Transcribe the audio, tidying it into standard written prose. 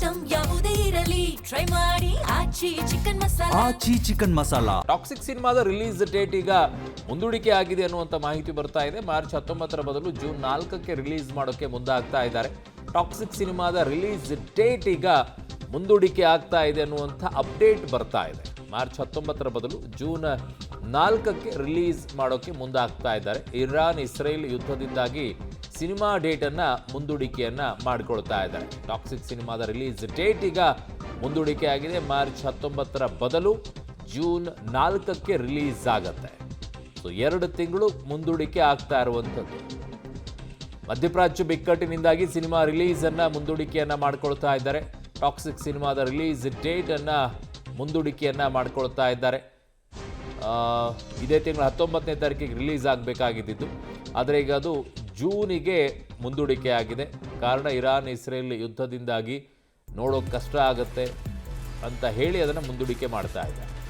Item ಯಾವುದೇ ಇರಲಿ try ಮಾಡಿ ಆಚಿ ಚಿಕನ್ ಮಸಾಲಾ. ಆಚಿ ಚಿಕನ್ ಮಸಾಲಾ. ಟಾಕ್ಸಿಕ್ ಸಿನಿಮಾದ ರಿಲೀಸ್ ಡೇಟ್ ಈಗ ಮುಂದೂಡಿಕೆ ಆಗಿದೆ ಅನ್ನುವಂಥ ಮಾಹಿತಿ ಬರ್ತಾ ಇದೆ. ಮಾರ್ಚ್ 19ರ ಬದಲು ಜೂನ್ 4ಕ್ಕೆ ರಿಲೀಸ್ ಮಾಡೋಕ್ಕೆ ಮುಂದಾಗ್ತಾ ಇದ್ದಾರೆ. ಟಾಕ್ಸಿಕ್ ಸಿನಿಮಾದ ರಿಲೀಸ್ ಡೇಟ್ ಈಗ ಮುಂದೂಡಿಕೆ ಆಗ್ತಾ ಇದೆ ಅನ್ನುವಂಥ ಅಪ್ಡೇಟ್ ಬರ್ತಾ ಇದೆ. ಮಾರ್ಚ್ 19ರ ಬದಲು ಜೂನ್ 4ಕ್ಕೆ ರಿಲೀಸ್ ಮಾಡೋಕ್ಕೆ ಮುಂದಾಗ್ತಾ ಇದ್ದಾರೆ. ಇರಾನ್ ಇಸ್ರೇಲ್ ಯುದ್ಧದಿಂದಾಗಿ ಸಿನಿಮಾ ಡೇಟನ್ನು ಮುಂದೂಡಿಕೆಯನ್ನು ಮಾಡಿಕೊಳ್ತಾ ಇದ್ದಾರೆ. ಟಾಕ್ಸಿಕ್ ಸಿನಿಮಾದ ರಿಲೀಸ್ ಡೇಟ್ ಈಗ ಮುಂದೂಡಿಕೆ ಆಗಿದೆ. ಮಾರ್ಚ್ 19ರ ಬದಲು ಜೂನ್ 4ಕ್ಕೆ ರಿಲೀಸ್ ಆಗತ್ತೆ. ಸೊ 2 ತಿಂಗಳು ಮುಂದೂಡಿಕೆ ಆಗ್ತಾ ಇರುವಂಥದ್ದು. ಮಧ್ಯಪ್ರಾಚ್ಯ ಬಿಕ್ಕಟ್ಟಿನಿಂದಾಗಿ ಸಿನಿಮಾ ರಿಲೀಸನ್ನು ಮುಂದೂಡಿಕೆಯನ್ನು ಮಾಡಿಕೊಳ್ತಾ ಇದ್ದಾರೆ. ಟಾಕ್ಸಿಕ್ ಸಿನಿಮಾದ ರಿಲೀಸ್ ಡೇಟನ್ನು ಮುಂದೂಡಿಕೆಯನ್ನು ಮಾಡಿಕೊಳ್ತಾ ಇದ್ದಾರೆ. ಇದೇ ತಿಂಗಳ 19ನೇ ತಾರೀಕಿಗೆ ರಿಲೀಸ್ ಆಗಬೇಕಾಗಿದ್ದು, ಆದರೆ ಈಗ ಅದು ಜೂನಿಗೆ ಮುಂದೂಡಿಕೆ ಆಗಿದೆ. ಕಾರಣ ಇರಾನ್ ಇಸ್ರೇಲ್ ಯುದ್ಧದಿಂದಾಗಿ ನೋಡೋಕೆ ಕಷ್ಟ ಆಗುತ್ತೆ ಅಂತ ಹೇಳಿ ಅದನ್ನು ಮುಂದೂಡಿಕೆ ಮಾಡ್ತಾ ಇದ್ದಾರೆ.